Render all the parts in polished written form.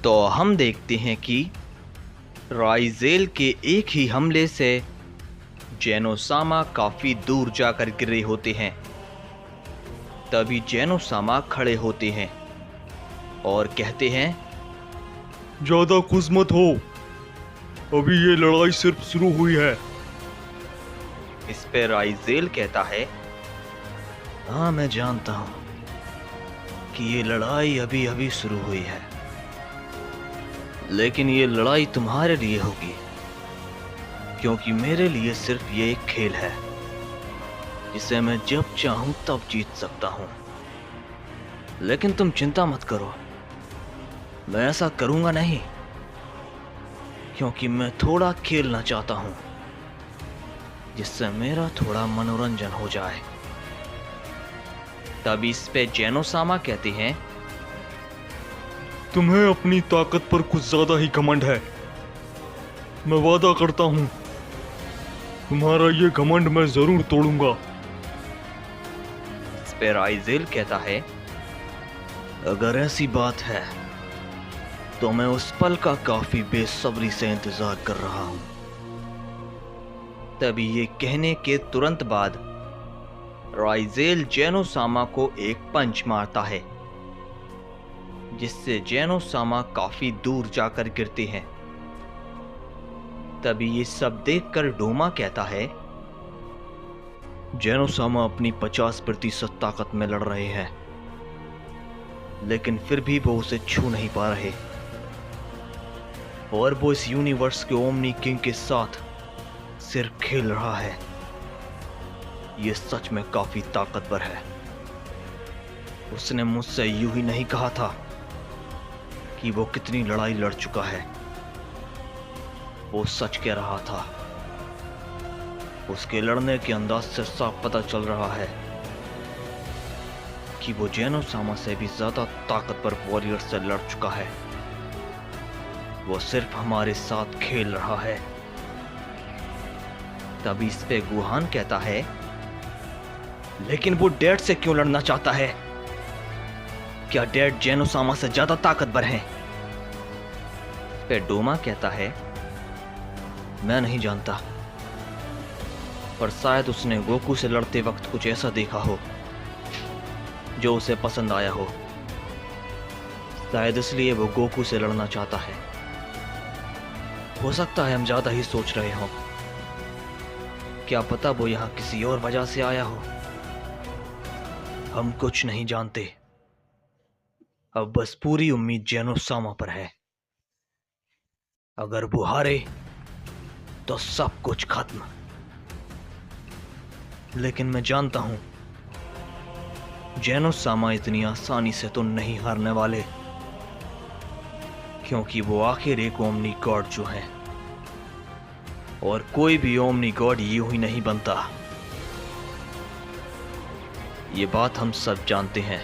तो हम देखते हैं कि राइजेल के एक ही हमले से जेनोसामा काफी दूर जाकर गिरे होते हैं। तभी जेनोसामा खड़े होते हैं और कहते हैं, ज्यादा खुश मत हो, अभी ये लड़ाई सिर्फ शुरू हुई है। इस पे राइजेल कहता है, हाँ मैं जानता हूं कि ये लड़ाई अभी अभी शुरू हुई है, लेकिन ये लड़ाई तुम्हारे लिए होगी, क्योंकि मेरे लिए सिर्फ ये एक खेल है जिसे मैं जब चाहूं तब जीत सकता हूं। लेकिन तुम चिंता मत करो, मैं ऐसा करूंगा नहीं, क्योंकि मैं थोड़ा खेलना चाहता हूं जिससे मेरा थोड़ा मनोरंजन हो जाए। तब इस पे जेनोसामा कहते हैं, तुम्हें अपनी ताकत पर कुछ ज्यादा ही घमंड है। मैं वादा करता हूं, तुम्हारा ये घमंड मैं जरूर तोड़ूंगा। इस पे राइजेल कहता है, अगर ऐसी बात है तो मैं उस पल का काफी बेसब्री से इंतजार कर रहा हूं। तभी ये कहने के तुरंत बाद राइजेल जेनोसामा को एक पंच मारता है, जिससे जेनोसामा काफी दूर जाकर गिरते हैं। तभी ये सब देखकर डोमा कहता है, जेनोसामा अपनी 50% ताकत में लड़ रहे हैं, लेकिन फिर भी वो उसे छू नहीं पा रहे, और वो इस यूनिवर्स के ओमनी किंग के साथ सिर्फ खेल रहा है। ये सच में काफी ताकतवर है। उसने मुझसे यूं ही नहीं कहा था कि वो कितनी लड़ाई लड़ चुका है, वो सच कह रहा था। उसके लड़ने के अंदाज से साफ पता चल रहा है कि वो जेनोसामा से भी ज्यादा ताकतवर वॉरियर से लड़ चुका है। वो सिर्फ हमारे साथ खेल रहा है। तभी इस पे गुहान कहता है, लेकिन वो डैड से क्यों लड़ना चाहता है? क्या डैड जेनोसामा से ज्यादा ताकतवर हैं? इस पे डोमा कहता है, मैं नहीं जानता, पर शायद उसने गोकू से लड़ते वक्त कुछ ऐसा देखा हो जो उसे पसंद आया हो। शायद इसलिए वो गोकू से लड़ना चाहता है। हो सकता है हम ज्यादा ही सोच रहे हो। क्या पता वो यहां किसी और वजह से आया हो। हम कुछ नहीं जानते। अब बस पूरी उम्मीद जेनोसामा पर है। अगर वो हारे तो सब कुछ खत्म। लेकिन मैं जानता हूं जेनोसामा इतनी आसानी से तो नहीं हारने वाले, क्योंकि वो आखिर एक ओमनी गॉड जो है, और कोई भी ओमनी गॉड यूं ही नहीं बनता। ये बात हम सब जानते हैं।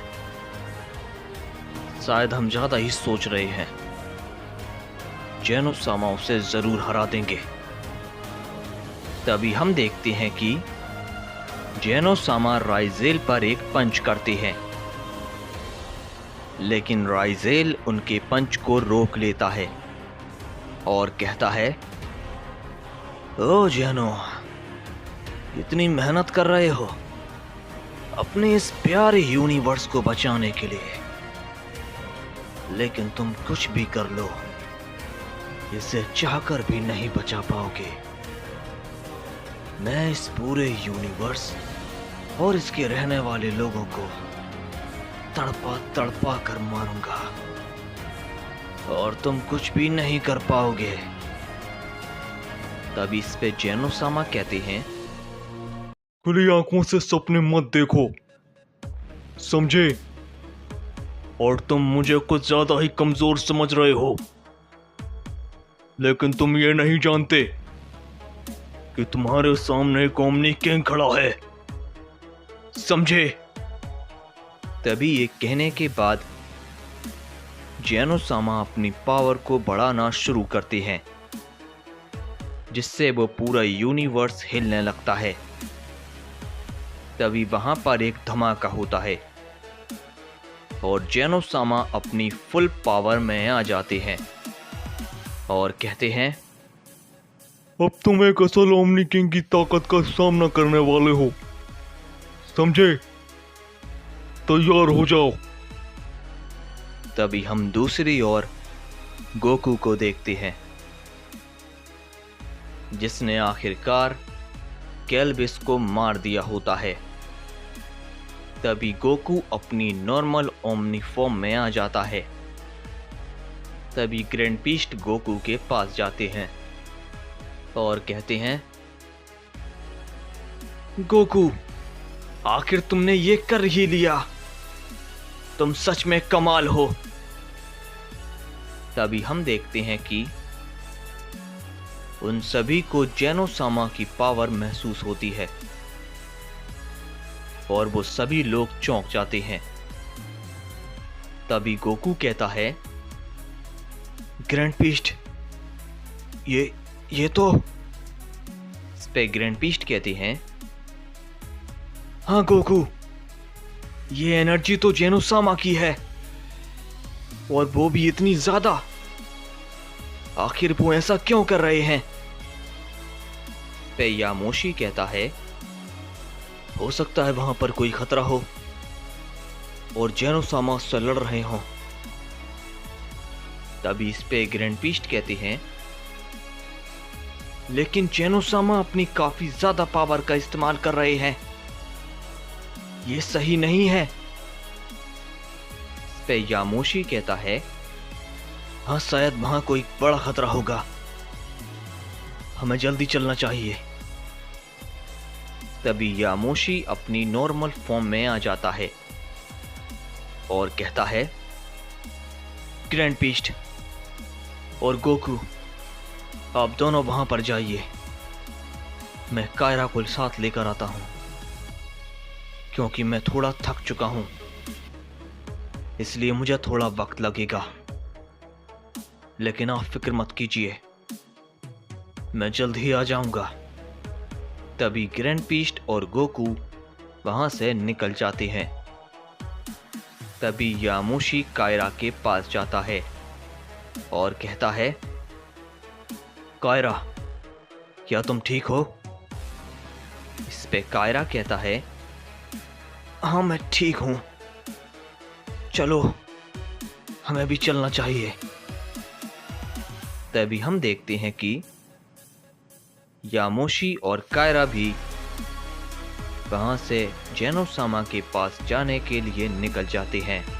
शायद हम ज्यादा ही सोच रहे हैं। जेनोसामा उसे जरूर हरा देंगे। तभी हम देखते हैं कि जेनोसामा राइजेल पर एक पंच करते हैं, लेकिन राइजेल उनके पंच को रोक लेता है और कहता है, ओ जेनो, इतनी मेहनत कर रहे हो अपने इस प्यारे यूनिवर्स को बचाने के लिए, लेकिन तुम कुछ भी कर लो, इसे चाहकर भी नहीं बचा पाओगे। मैं इस पूरे यूनिवर्स और इसके रहने वाले लोगों को तड़पा तड़पा कर मारूंगा, और तुम कुछ भी नहीं कर पाओगे। तभी इस पे जेनोसामा कहते हैं, खुली आंखों से सपने मत देखो, समझे? और तुम मुझे कुछ ज्यादा ही कमजोर समझ रहे हो, लेकिन तुम ये नहीं जानते कि तुम्हारे सामने एक ओमनी किंग खड़ा है, समझे? तभी ये कहने के बाद जेनोसामा अपनी पावर को बढ़ाना शुरू करते हैं, जिससे वो पूरा यूनिवर्स हिलने लगता है। तभी वहां पर एक धमाका होता है और जेनोसामा अपनी फुल पावर में आ जाते हैं और कहते हैं, अब तुम एक असल ओमनी किंग की ताकत का सामना करने वाले हो, समझे? तैयार हो जाओ। तभी हम दूसरी ओर गोकू को देखते हैं, जिसने आखिरकार कैल्विस को मार दिया होता है। तभी गोकू अपनी नॉर्मल ओमनी फॉर्म में आ जाता है। तभी ग्रैंड बीस्ट गोकू के पास जाते हैं और कहते हैं, गोकू, आखिर तुमने ये कर ही लिया, तुम सच में कमाल हो। तभी हम देखते हैं कि उन सभी को जेनोसामा की पावर महसूस होती है और वो सभी लोग चौंक जाते हैं। तभी गोकू कहता है, ग्रैंड बीस्ट, ये तो। इस पे ग्रैंड बीस्ट कहते हैं, हाँ गोकू, ये एनर्जी तो जेनोसामा की है, और वो भी इतनी ज्यादा। आखिर वो ऐसा क्यों कर रहे हैं? पे यामोशी कहता है, हो सकता है वहां पर कोई खतरा हो और जेनोसामा से लड़ रहे हों। तभी इस पे ग्रैंड बीस्ट कहते हैं, लेकिन जेनोसामा अपनी काफी ज्यादा पावर का इस्तेमाल कर रहे हैं, ये सही नहीं है। इस पे यामोशी कहता है, हाँ शायद वहां कोई बड़ा खतरा होगा, हमें जल्दी चलना चाहिए। तभी यामोशी अपनी नॉर्मल फॉर्म में आ जाता है और कहता है, ग्रैंड बीस्ट और गोकू, आप दोनों वहां पर जाइए, मैं कायरा को साथ लेकर आता हूं, क्योंकि मैं थोड़ा थक चुका हूं, इसलिए मुझे थोड़ा वक्त लगेगा। लेकिन आप फिक्र मत कीजिए, मैं जल्द ही आ जाऊंगा। तभी ग्रैंड बीस्ट और गोकू वहां से निकल जाते हैं। तभी यामोशी कायरा के पास जाता है और कहता है, कायरा, क्या तुम ठीक हो? इस पे कायरा कहता है, हाँ मैं ठीक हूं, चलो हमें भी चलना चाहिए। तभी हम देखते हैं कि यामोशी और कायरा भी वहां से जेनोसामा के पास जाने के लिए निकल जाते हैं।